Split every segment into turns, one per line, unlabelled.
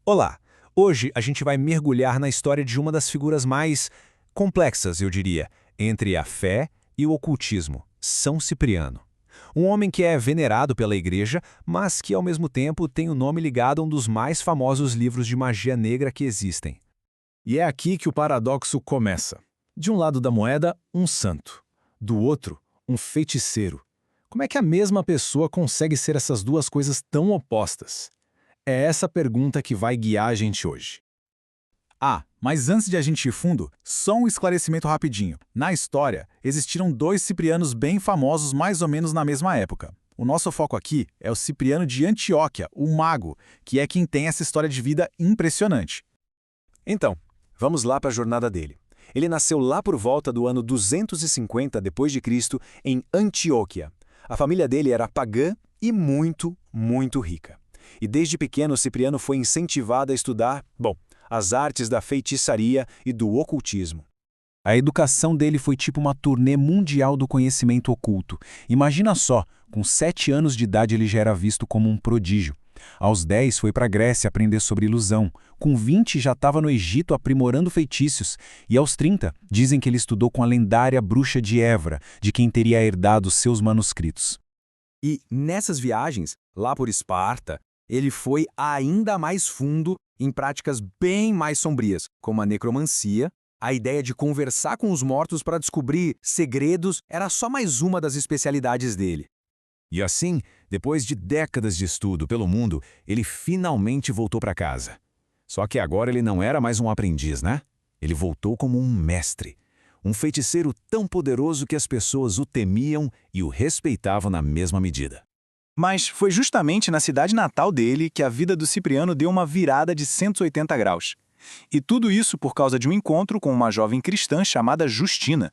Olá! Hoje a gente vai mergulhar na história de uma das figuras mais complexas, eu diria, entre a fé e o ocultismo, São Cipriano. Um homem que é venerado pela igreja, mas que ao mesmo tempo tem o nome ligado a um dos mais famosos livros de magia negra que existem.
E é aqui que o paradoxo começa. De um lado da moeda, um santo. Do outro, um feiticeiro. Como é que a mesma pessoa consegue ser essas duas coisas tão opostas? É essa pergunta que vai guiar a gente hoje.
Mas antes de a gente ir fundo, só um esclarecimento rapidinho. Na história, existiram dois Ciprianos bem famosos mais ou menos na mesma época. O nosso foco aqui é o Cipriano de Antioquia, o mago, que é quem tem essa história de vida impressionante.
Então, vamos lá para a jornada dele. Ele nasceu lá por volta do ano 250 d.C. em Antioquia. A família dele era pagã e muito, muito rica. E desde pequeno, Cipriano foi incentivado a estudar, as artes da feitiçaria e do ocultismo. A educação dele foi tipo uma turnê mundial do conhecimento oculto. Imagina só, com 7 anos de idade ele já era visto como um prodígio. Aos 10 foi para a Grécia aprender sobre ilusão. Com 20 já estava no Egito aprimorando feitiços. E aos 30 dizem que ele estudou com a lendária bruxa de Évora, de quem teria herdado seus manuscritos.
E nessas viagens, lá por Esparta, ele foi ainda mais fundo em práticas bem mais sombrias, como a necromancia. A ideia de conversar com os mortos para descobrir segredos era só mais uma das especialidades dele.
E assim, depois de décadas de estudo pelo mundo, ele finalmente voltou para casa. Só que agora ele não era mais um aprendiz, né? Ele voltou como um mestre. Um feiticeiro tão poderoso que as pessoas o temiam e o respeitavam na mesma medida.
Mas foi justamente na cidade natal dele que a vida do Cipriano deu uma virada de 180 graus. E tudo isso por causa de um encontro com uma jovem cristã chamada Justina.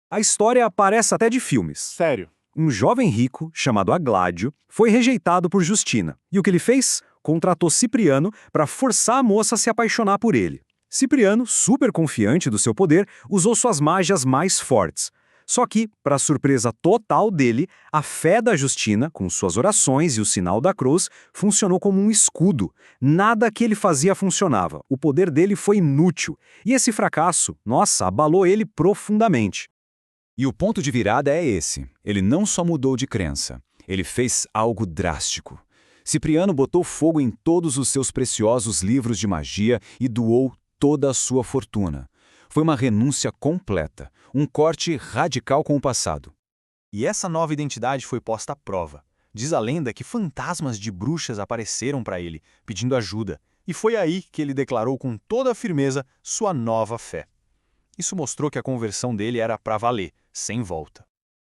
A história parece até de filmes.
Sério?
Um jovem rico, chamado Agládio, foi rejeitado por Justina. E o que ele fez? Contratou Cipriano para forçar a moça a se apaixonar por ele. Cipriano, super confiante do seu poder, usou suas magias mais fortes. Só que, para surpresa total dele, a fé da Justina, com suas orações e o sinal da cruz, funcionou como um escudo. Nada que ele fazia funcionava. O poder dele foi inútil. E esse fracasso, abalou ele profundamente.
E o ponto de virada é esse. Ele não só mudou de crença, ele fez algo drástico. Cipriano botou fogo em todos os seus preciosos livros de magia e doou toda a sua fortuna. Foi uma renúncia completa, um corte radical com o passado.
E essa nova identidade foi posta à prova. Diz a lenda que fantasmas de bruxas apareceram para ele, pedindo ajuda, e foi aí que ele declarou com toda a firmeza sua nova fé. Isso mostrou que a conversão dele era para valer, sem volta.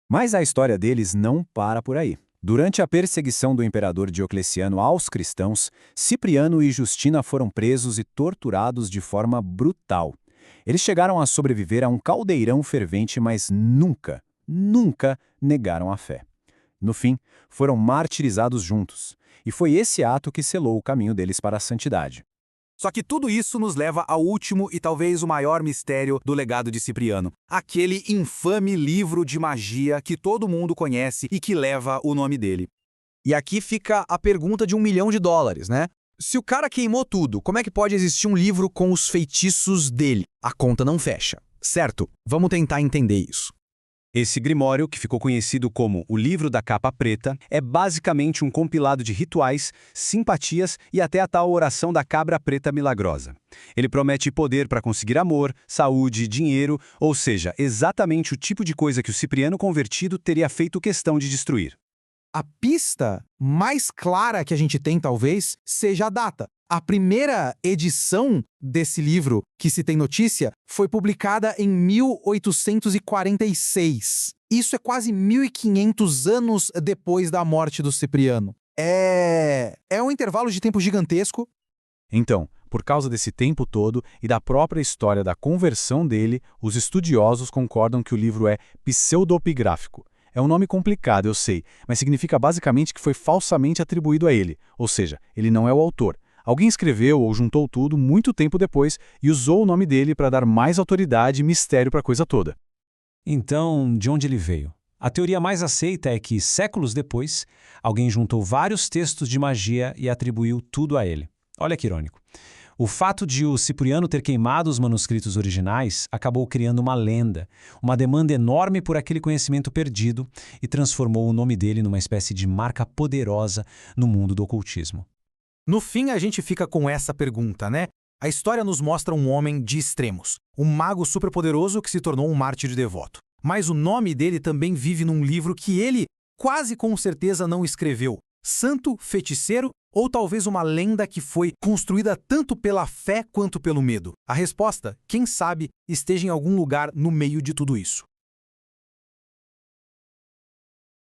Mas a história deles não para por aí. Durante a perseguição do imperador Diocleciano aos cristãos, Cipriano e Justina foram presos e torturados de forma brutal. Eles chegaram a sobreviver a um caldeirão fervente, mas nunca negaram a fé. No fim, foram martirizados juntos, e foi esse ato que selou o caminho deles para a santidade.
Só que tudo isso nos leva ao último e talvez o maior mistério do legado de Cipriano. Aquele infame livro de magia que todo mundo conhece e que leva o nome dele. E aqui fica a pergunta de $1 milhão, né? Se o cara queimou tudo, como é que pode existir um livro com os feitiços dele? A conta não fecha, certo? Vamos tentar entender isso.
Esse grimório, que ficou conhecido como o Livro da Capa Preta, é basicamente um compilado de rituais, simpatias e até a tal oração da cabra preta milagrosa. Ele promete poder para conseguir amor, saúde, dinheiro, ou seja, exatamente o tipo de coisa que o Cipriano convertido teria feito questão de destruir.
A pista mais clara que a gente tem, talvez, seja a data. A primeira edição desse livro, que se tem notícia, foi publicada em 1846. Isso é quase 1.500 anos depois da morte do Cipriano. É um intervalo de tempo gigantesco.
Então, por causa desse tempo todo e da própria história da conversão dele, os estudiosos concordam que o livro é pseudopigráfico. É um nome complicado, eu sei, mas significa basicamente que foi falsamente atribuído a ele, ou seja, ele não é o autor. Alguém escreveu ou juntou tudo muito tempo depois e usou o nome dele para dar mais autoridade e mistério para a coisa toda.
Então, de onde ele veio? A teoria mais aceita é que, séculos depois, alguém juntou vários textos de magia e atribuiu tudo a ele. Olha que irônico. O fato de o Cipriano ter queimado os manuscritos originais acabou criando uma lenda, uma demanda enorme por aquele conhecimento perdido e transformou o nome dele numa espécie de marca poderosa no mundo do ocultismo.
No fim, a gente fica com essa pergunta, né? A história nos mostra um homem de extremos, um mago superpoderoso que se tornou um mártir devoto. Mas o nome dele também vive num livro que ele quase com certeza não escreveu. Santo, feiticeiro ou talvez uma lenda que foi construída tanto pela fé quanto pelo medo? A resposta, quem sabe, esteja em algum lugar no meio de tudo isso.